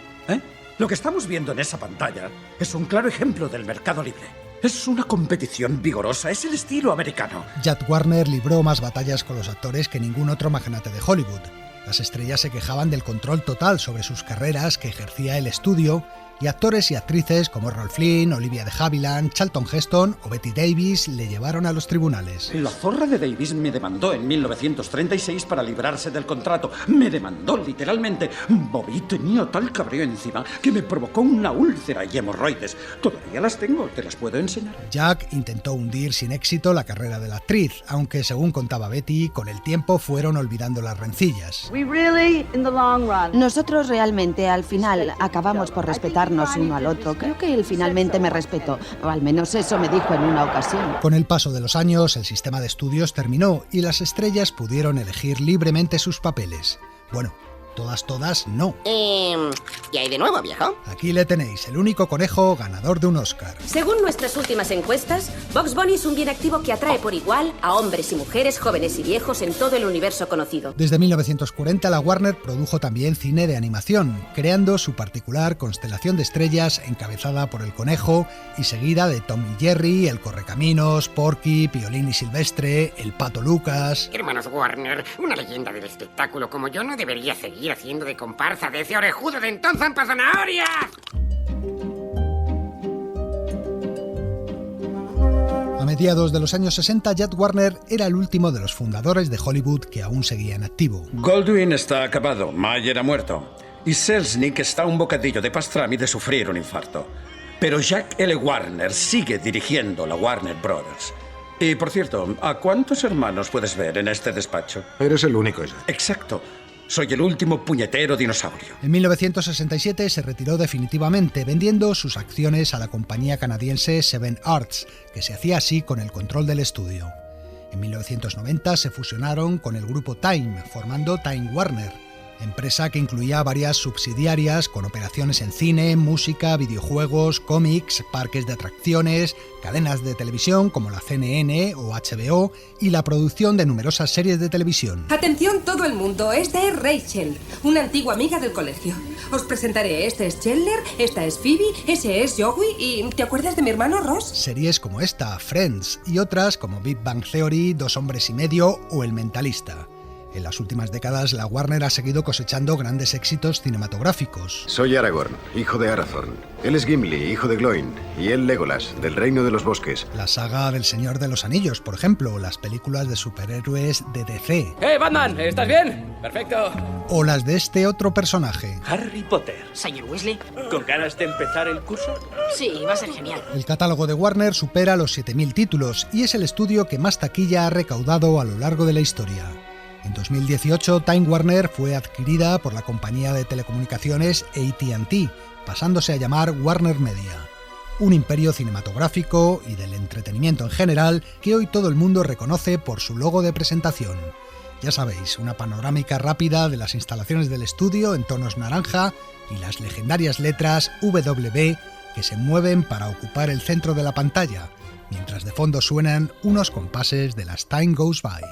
Lo que estamos viendo en esa pantalla es un claro ejemplo del mercado libre. Es una competición vigorosa, es el estilo americano. Jack Warner libró más batallas con los actores que ningún otro magnate de Hollywood. Las estrellas se quejaban del control total sobre sus carreras que ejercía el estudio, y actores y actrices como Errol Flynn, Olivia de Havilland, Charlton Heston o Bette Davis le llevaron a los tribunales. La zorra de Davis me demandó en 1936 para librarse del contrato. Me demandó literalmente. Bobby tenía tal cabreo encima que me provocó una úlcera y hemorroides. Todavía las tengo, te las puedo enseñar. Jack intentó hundir sin éxito la carrera de la actriz, aunque según contaba Betty, con el tiempo fueron olvidando las rencillas. Nosotros realmente al final acabamos por respetar uno al otro. Creo que él finalmente me respetó, o al menos eso me dijo en una ocasión. Con el paso de los años, el sistema de estudios terminó y las estrellas pudieron elegir libremente sus papeles. Bueno, todas no. ¿Qué hay de nuevo, viejo? Aquí le tenéis, el único conejo ganador de un Oscar. Según nuestras últimas encuestas, Bugs Bunny es un bien activo que atrae por igual a hombres y mujeres, jóvenes y viejos en todo el universo conocido. Desde 1940 la Warner produjo también cine de animación, creando su particular constelación de estrellas encabezada por el conejo y seguida de Tom y Jerry, el Correcaminos, Porky, Piolín y Silvestre, el Pato Lucas. Hermanos Warner, una leyenda del espectáculo como yo no debería seguir haciendo de comparsa de ese orejudo de entonces en Zanahoria. A mediados de los años 60, Jack Warner era el último de los fundadores de Hollywood que aún seguía en activo. Goldwyn está acabado, Mayer ha muerto y Selznick está a un bocadillo de pastrami de sufrir un infarto. Pero Jack L. Warner sigue dirigiendo la Warner Brothers. Y por cierto, ¿a cuántos hermanos puedes ver en este despacho? Eres el único, Jack. Exacto. Soy el último puñetero dinosaurio. En 1967 se retiró definitivamente, vendiendo sus acciones a la compañía canadiense Seven Arts, que se hacía así con el control del estudio. En 1990 se fusionaron con el grupo Time, formando Time Warner, empresa que incluía varias subsidiarias con operaciones en cine, música, videojuegos, cómics, parques de atracciones, cadenas de televisión como la CNN o HBO y la producción de numerosas series de televisión. Atención todo el mundo, esta es Rachel, una antigua amiga del colegio. Os presentaré, este es Chandler, esta es Phoebe, ese es Joey y ¿te acuerdas de mi hermano Ross? Series como esta, Friends, y otras como Big Bang Theory, Dos hombres y medio o El mentalista. En las últimas décadas, la Warner ha seguido cosechando grandes éxitos cinematográficos. Soy Aragorn, hijo de Arathorn. Él es Gimli, hijo de Gloin. Y él Legolas, del Reino de los Bosques. La saga del Señor de los Anillos, por ejemplo, las películas de superhéroes de DC. Batman! ¿Estás bien? Perfecto. O las de este otro personaje. Harry Potter. Señor Weasley. ¿Con ganas de empezar el curso? Sí, va a ser genial. El catálogo de Warner supera los 7.000 títulos y es el estudio que más taquilla ha recaudado a lo largo de la historia. En 2018, Time Warner fue adquirida por la compañía de telecomunicaciones AT&T, pasándose a llamar Warner Media. Un imperio cinematográfico y del entretenimiento en general que hoy todo el mundo reconoce por su logo de presentación. Ya sabéis, una panorámica rápida de las instalaciones del estudio en tonos naranja y las legendarias letras WB que se mueven para ocupar el centro de la pantalla, mientras de fondo suenan unos compases de las Time Goes By.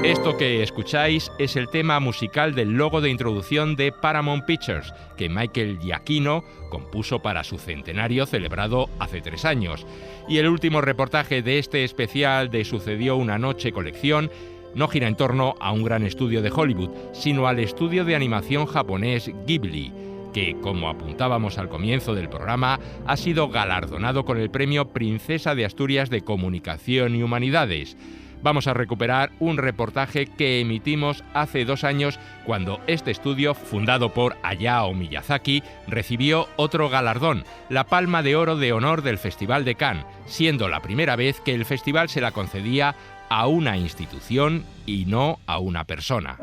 Esto que escucháis es el tema musical del logo de introducción de Paramount Pictures, que Michael Giacchino compuso para su centenario celebrado hace 3 años. Y el último reportaje de este especial de Sucedió una noche colección no gira en torno a un gran estudio de Hollywood, sino al estudio de animación japonés Ghibli, que, como apuntábamos al comienzo del programa, ha sido galardonado con el premio Princesa de Asturias de Comunicación y Humanidades. Vamos a recuperar un reportaje que emitimos hace 2 años cuando este estudio, fundado por Hayao Miyazaki, recibió otro galardón, la Palma de Oro de Honor del Festival de Cannes, siendo la primera vez que el festival se la concedía a una institución y no a una persona.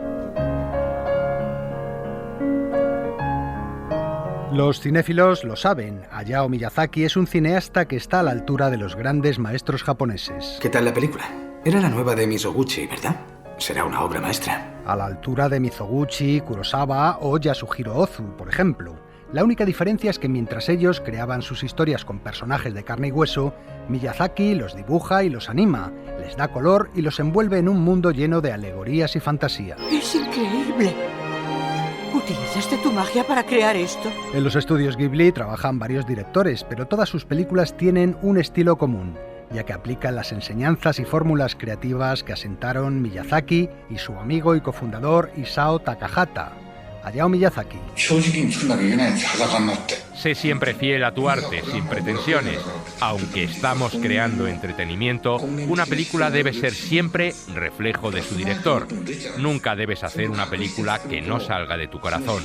Los cinéfilos lo saben, Hayao Miyazaki es un cineasta que está a la altura de los grandes maestros japoneses. ¿Qué tal la película? Era la nueva de Mizoguchi, ¿verdad? Será una obra maestra. A la altura de Mizoguchi, Kurosawa o Yasuhiro Ozu, por ejemplo. La única diferencia es que mientras ellos creaban sus historias con personajes de carne y hueso, Miyazaki los dibuja y los anima, les da color y los envuelve en un mundo lleno de alegorías y fantasía. ¡Es increíble! ¿Utilizaste tu magia para crear esto? En los estudios Ghibli trabajan varios directores, pero todas sus películas tienen un estilo común, ya que aplican las enseñanzas y fórmulas creativas que asentaron Miyazaki y su amigo y cofundador Isao Takahata. Hayao Miyazaki. Sé siempre fiel a tu arte, sin pretensiones. Aunque estamos creando entretenimiento, una película debe ser siempre reflejo de su director. Nunca debes hacer una película que no salga de tu corazón.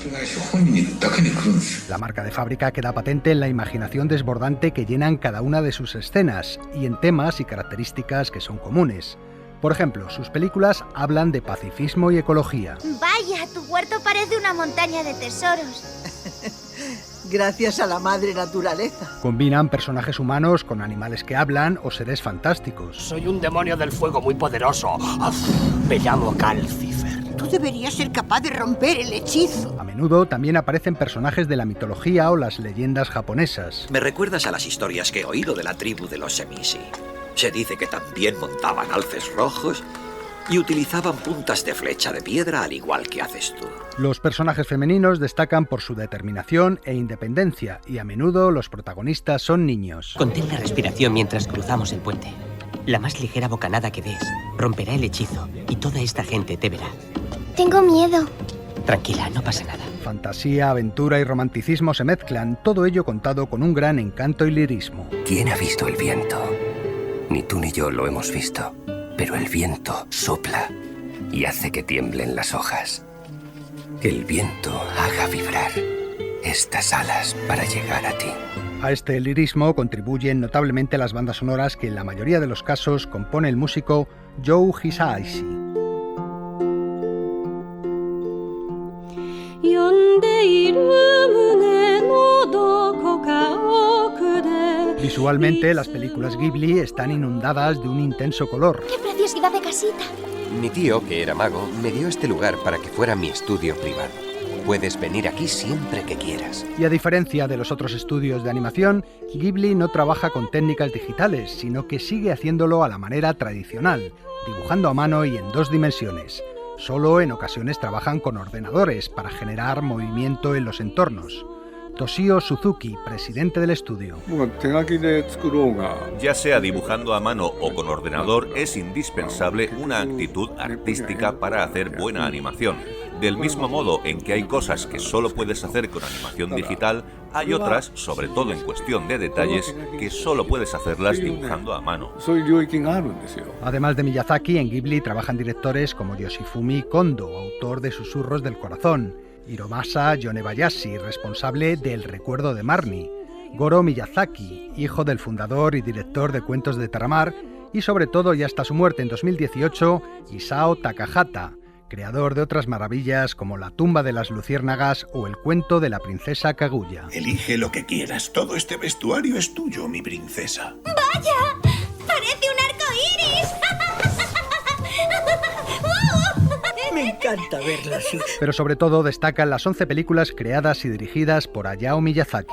La marca de fábrica queda patente en la imaginación desbordante que llenan cada una de sus escenas y en temas y características que son comunes. Por ejemplo, sus películas hablan de pacifismo y ecología. Vaya, tu huerto parece una montaña de tesoros. Gracias a la madre naturaleza. Combinan personajes humanos con animales que hablan o seres fantásticos. Soy un demonio del fuego muy poderoso. Me llamo Calcifer. Tú deberías ser capaz de romper el hechizo. A menudo también aparecen personajes de la mitología o las leyendas japonesas. Me recuerdas a las historias que he oído de la tribu de los Shemishi. Se dice que también montaban alces rojos y utilizaban puntas de flecha de piedra al igual que haces tú. Los personajes femeninos destacan por su determinación e independencia y a menudo los protagonistas son niños. Contén la respiración mientras cruzamos el puente. La más ligera bocanada que des romperá el hechizo y toda esta gente te verá. Tengo miedo. Tranquila, no pasa nada. Fantasía, aventura y romanticismo se mezclan, todo ello contado con un gran encanto y lirismo. ¿Quién ha visto el viento? Ni tú ni yo lo hemos visto, pero el viento sopla y hace que tiemblen las hojas. Que el viento haga vibrar estas alas para llegar a ti. A este lirismo contribuyen notablemente las bandas sonoras que en la mayoría de los casos compone el músico Joe Hisaishi. Visualmente, las películas Ghibli están inundadas de un intenso color. ¡Qué preciosidad de casita! Mi tío, que era mago, me dio este lugar para que fuera mi estudio privado. Puedes venir aquí siempre que quieras. Y a diferencia de los otros estudios de animación, Ghibli no trabaja con técnicas digitales, sino que sigue haciéndolo a la manera tradicional, dibujando a mano y en 2 dimensiones. Solo en ocasiones trabajan con ordenadores para generar movimiento en los entornos. Toshio Suzuki, presidente del estudio. Ya sea dibujando a mano o con ordenador, es indispensable una actitud artística para hacer buena animación. Del mismo modo en que hay cosas que solo puedes hacer con animación digital, hay otras, sobre todo en cuestión de detalles, que solo puedes hacerlas dibujando a mano. Además de Miyazaki, en Ghibli trabajan directores como Yoshifumi Kondo, autor de Susurros del Corazón, Hiromasa Yonebayashi, responsable de El recuerdo de Marnie, Goro Miyazaki, hijo del fundador y director de Cuentos de Terramar, y sobre todo, y hasta su muerte en 2018, Isao Takahata, creador de otras maravillas como La tumba de las luciérnagas o El cuento de la princesa Kaguya. Elige lo que quieras, todo este vestuario es tuyo, mi princesa. ¡Vaya! ¡Parece un arco iris! Me encanta verla así. Pero sobre todo destacan las 11 películas creadas y dirigidas por Hayao Miyazaki.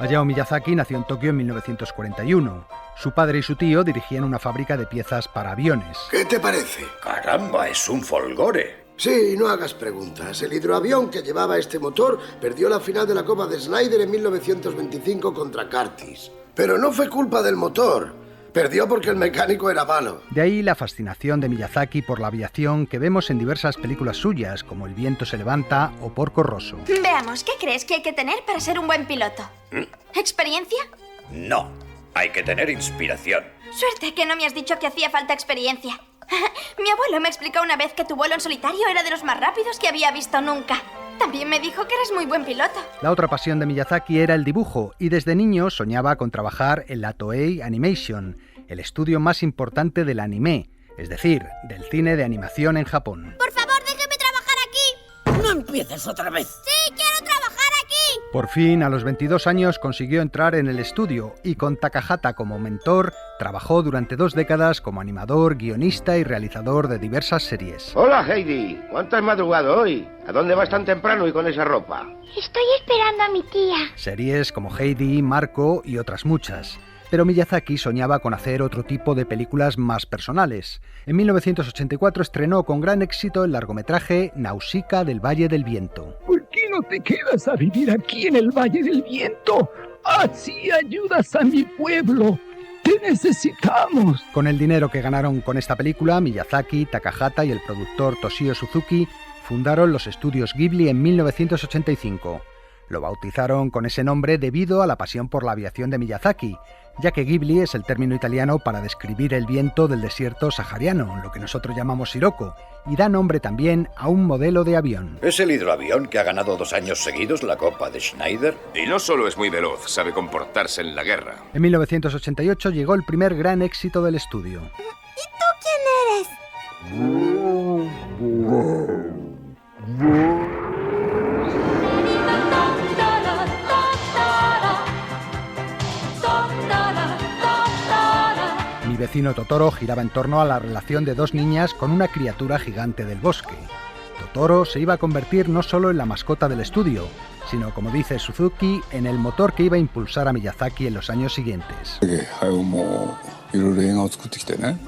Hayao Miyazaki nació en Tokio en 1941. Su padre y su tío dirigían una fábrica de piezas para aviones. ¿Qué te parece? Caramba, es un folgore. Sí, no hagas preguntas. El hidroavión que llevaba este motor perdió la final de la Copa de Snyder en 1925 contra Curtis. Pero no fue culpa del motor. Perdió porque el mecánico era malo. De ahí la fascinación de Miyazaki por la aviación que vemos en diversas películas suyas, como El viento se levanta o Porco Rosso. Veamos, ¿qué crees que hay que tener para ser un buen piloto? ¿Experiencia? No. Hay que tener inspiración. Suerte que no me has dicho que hacía falta experiencia. Mi abuelo me explicó una vez que tu vuelo en solitario era de los más rápidos que había visto nunca. También me dijo que eres muy buen piloto. La otra pasión de Miyazaki era el dibujo y desde niño soñaba con trabajar en la Toei Animation, el estudio más importante del anime, es decir, del cine de animación en Japón. Por favor, déjeme trabajar aquí. ¡No empieces otra vez! ¡Sí, quiero trabajar aquí! Por fin, a los 22 años, consiguió entrar en el estudio y con Takahata como mentor, trabajó durante 2 décadas como animador, guionista y realizador de diversas series. Hola, Heidi. ¿Cuánto has madrugado hoy? ¿A dónde vas tan temprano y con esa ropa? Estoy esperando a mi tía. Series como Heidi, Marco y otras muchas. Pero Miyazaki soñaba con hacer otro tipo de películas más personales. En 1984 estrenó con gran éxito el largometraje Nausicaa del Valle del Viento. ¿Por qué no te quedas a vivir aquí en el Valle del Viento? Así ayudas a mi pueblo. ¡Te necesitamos! Con el dinero que ganaron con esta película, Miyazaki, Takahata y el productor Toshio Suzuki fundaron los estudios Ghibli en 1985. Lo bautizaron con ese nombre debido a la pasión por la aviación de Miyazaki, ya que Ghibli es el término italiano para describir el viento del desierto sahariano, lo que nosotros llamamos Sirocco, y da nombre también a un modelo de avión. ¿Es el hidroavión que ha ganado 2 años seguidos la Copa de Schneider? Y no solo es muy veloz, sabe comportarse en la guerra. En 1988 llegó el primer gran éxito del estudio. ¿Y tú quién eres? Mi vecino Totoro giraba en torno a la relación de 2 niñas con una criatura gigante del bosque. Totoro se iba a convertir no solo en la mascota del estudio, sino, como dice Suzuki, en el motor que iba a impulsar a Miyazaki en los años siguientes.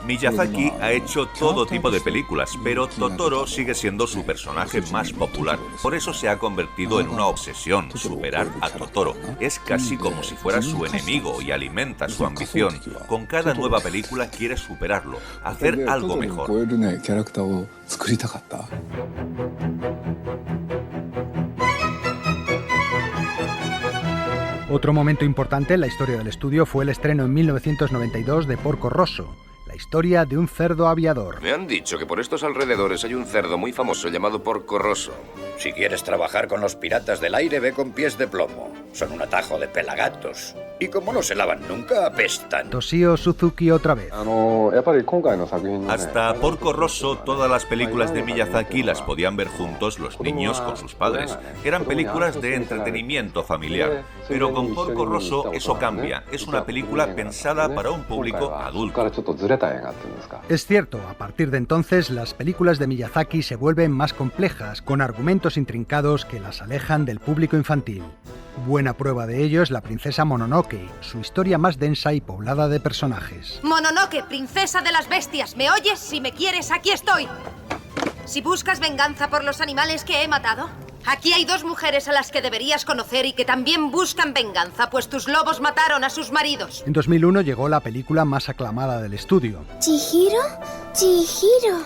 Miyazaki ha hecho todo tipo de películas, pero Totoro sigue siendo su personaje más popular. Por eso se ha convertido en una obsesión, superar a Totoro. Es casi como si fuera su enemigo y alimenta su ambición. Con cada nueva película quiere superarlo, hacer algo mejor. Otro momento importante en la historia del estudio fue el estreno en 1992 de Porco Rosso, la historia de un cerdo aviador. Me han dicho que por estos alrededores hay un cerdo muy famoso llamado Porco Rosso. Si quieres trabajar con los piratas del aire, ve con pies de plomo. Son un atajo de pelagatos. Y como no se lavan nunca, apestan. Toshio Suzuki otra vez. Hasta Porco Rosso, todas las películas de Miyazaki las podían ver juntos los niños con sus padres. Eran películas de entretenimiento familiar. Pero con Porco Rosso eso cambia. Es una película pensada para un público adulto. Es cierto, a partir de entonces las películas de Miyazaki se vuelven más complejas, con argumentos intrincados que las alejan del público infantil. Buena prueba de ello es La princesa Mononoke, su historia más densa y poblada de personajes. Mononoke, princesa de las bestias, ¿me oyes? Si me quieres, aquí estoy. Si buscas venganza por los animales que he matado, aquí hay 2 mujeres a las que deberías conocer y que también buscan venganza, pues tus lobos mataron a sus maridos. En 2001 llegó la película más aclamada del estudio. ¿Chihiro? ¡Chihiro!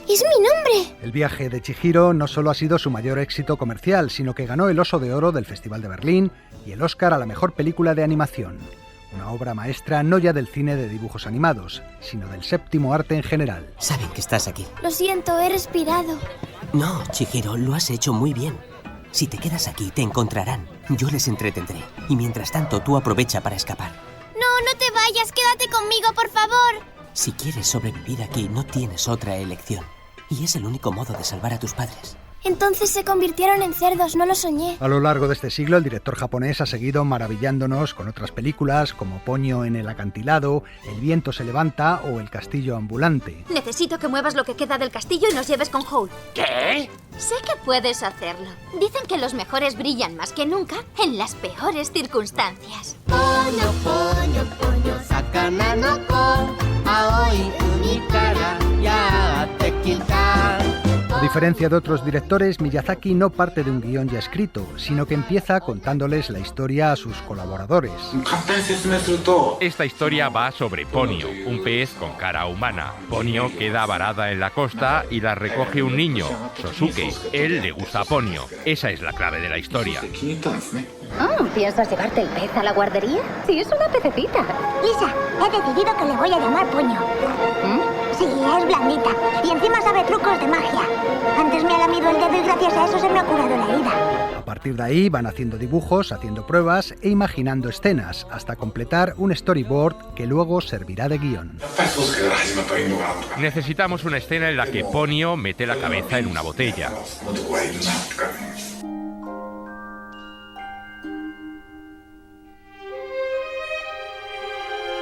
¡Es mi nombre! El viaje de Chihiro no solo ha sido su mayor éxito comercial, sino que ganó el Oso de Oro del Festival de Berlín y el Oscar a la mejor película de animación. Una obra maestra no ya del cine de dibujos animados, sino del séptimo arte en general. Saben que estás aquí. Lo siento, he respirado. No, Chihiro, lo has hecho muy bien. Si te quedas aquí, te encontrarán. Yo les entretendré. Y mientras tanto, tú aprovecha para escapar. No, no te vayas, quédate conmigo, por favor. Si quieres sobrevivir aquí, no tienes otra elección. Y es el único modo de salvar a tus padres. Entonces se convirtieron en cerdos, no lo soñé. A lo largo de este siglo, el director japonés ha seguido maravillándonos con otras películas como Ponyo en el acantilado, El viento se levanta o El castillo ambulante. Necesito que muevas lo que queda del castillo y nos lleves con Howl. ¿Qué? Sé que puedes hacerlo. Dicen que los mejores brillan más que nunca en las peores circunstancias. Ponyo, ponyo, ponyo, sakana no ko, aoi umi kara yatte kita. diferencia de otros directores, Miyazaki no parte de un guión ya escrito, sino que empieza contándoles la historia a sus colaboradores. Esta historia va sobre Ponyo, un pez con cara humana. Ponyo queda varada en la costa y la recoge un niño, Sosuke. Él le gusta a Ponyo. Esa es la clave de la historia. ¿Piensas llevarte el pez a la guardería? Sí, es una pececita. Lisa, he decidido que le voy a llamar Ponyo. Sí, es blandita. Y encima sabe trucos de magia. Antes me ha lamido el dedo y gracias a eso se me ha curado la herida. A partir de ahí van haciendo dibujos, haciendo pruebas e imaginando escenas, hasta completar un storyboard que luego servirá de guión. Necesitamos una escena en la que Ponyo mete la cabeza en una botella.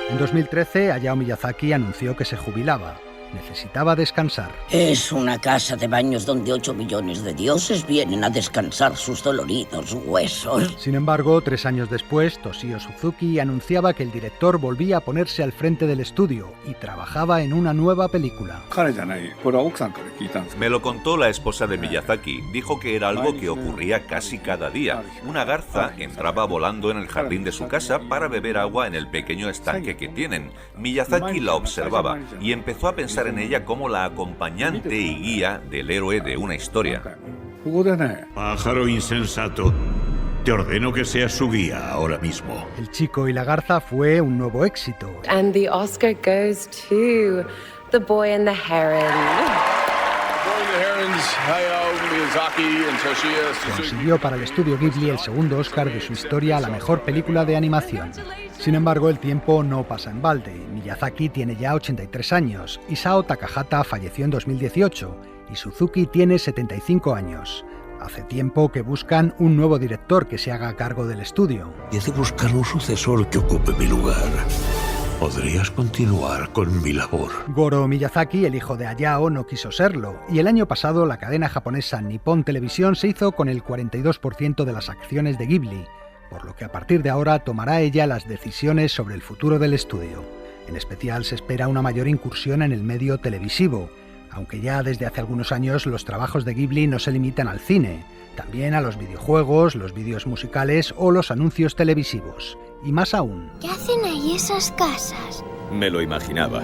En 2013, Hayao Miyazaki anunció que se jubilaba. Necesitaba descansar. Es una casa de baños donde 8 millones de dioses vienen a descansar sus doloridos huesos. Sin embargo, 3 años después, Toshio Suzuki anunciaba que el director volvía a ponerse al frente del estudio y trabajaba en una nueva película. Me lo contó la esposa de Miyazaki. Dijo que era algo que ocurría casi cada día. Una garza entraba volando en el jardín de su casa para beber agua en el pequeño estanque que tienen. Miyazaki la observaba y empezó a pensar en ella como la acompañante y guía del héroe de una historia. Pájaro insensato, te ordeno que seas su guía ahora mismo. El chico y la garza fue un nuevo éxito. And the Oscar goes to The Boy and the Heron. Consiguió para el estudio Ghibli el segundo Oscar de su historia a la mejor película de animación. Sin embargo, el tiempo no pasa en balde. Miyazaki tiene ya 83 años, Isao Takahata falleció en 2018 y Suzuki tiene 75 años. Hace tiempo que buscan un nuevo director que se haga cargo del estudio. Y he de buscar un sucesor que ocupe mi lugar. Podrías continuar con mi labor. Goro Miyazaki, el hijo de Hayao, no quiso serlo, y el año pasado la cadena japonesa Nippon Televisión se hizo con el 42% de las acciones de Ghibli, por lo que a partir de ahora tomará ella las decisiones sobre el futuro del estudio. En especial se espera una mayor incursión en el medio televisivo, aunque ya desde hace algunos años los trabajos de Ghibli no se limitan al cine, también a los videojuegos, los vídeos musicales o los anuncios televisivos. Y más aún. ¿Qué hacen ahí esas casas? Me lo imaginaba.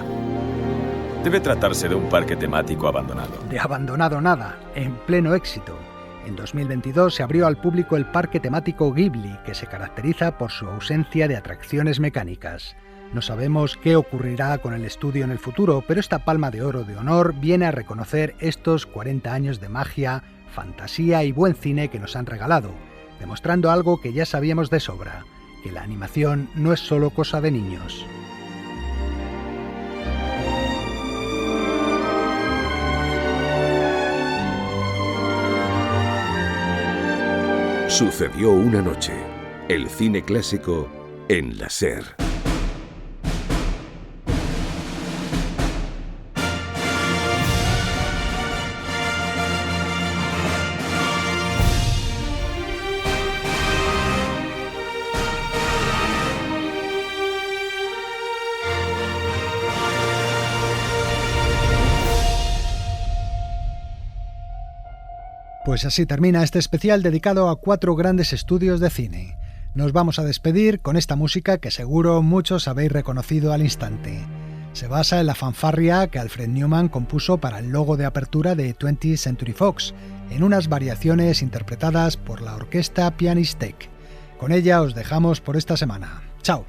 Debe tratarse de un parque temático abandonado. De abandonado nada, en pleno éxito. En 2022 se abrió al público el parque temático Ghibli, que se caracteriza por su ausencia de atracciones mecánicas. No sabemos qué ocurrirá con el estudio en el futuro, pero esta palma de oro de honor viene a reconocer estos 40 años de magia, fantasía y buen cine que nos han regalado, demostrando algo que ya sabíamos de sobra, que la animación no es solo cosa de niños. Sucedió una noche. El cine clásico en la SER. Pues así termina este especial dedicado a 4 grandes estudios de cine. Nos vamos a despedir con esta música que seguro muchos habéis reconocido al instante. Se basa en la fanfarria que Alfred Newman compuso para el logo de apertura de 20th Century Fox, en unas variaciones interpretadas por la orquesta Pianistec. Con ella os dejamos por esta semana. ¡Chao!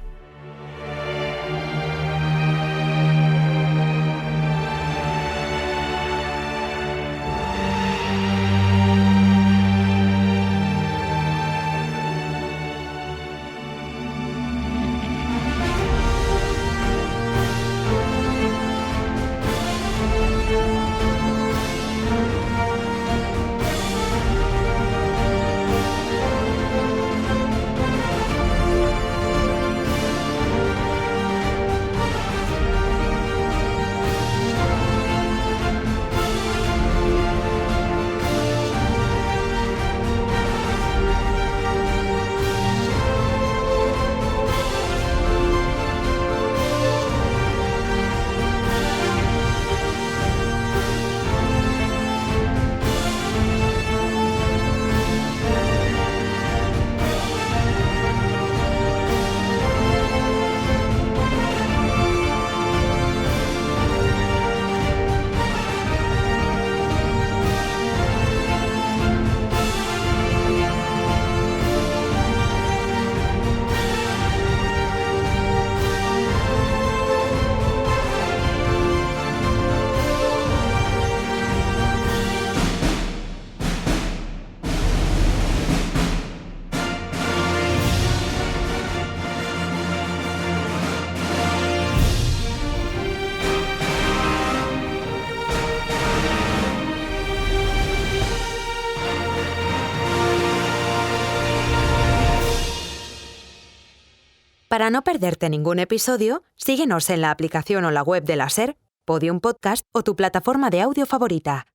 Para no perderte ningún episodio, síguenos en la aplicación o la web de la SER, Podium Podcast o tu plataforma de audio favorita.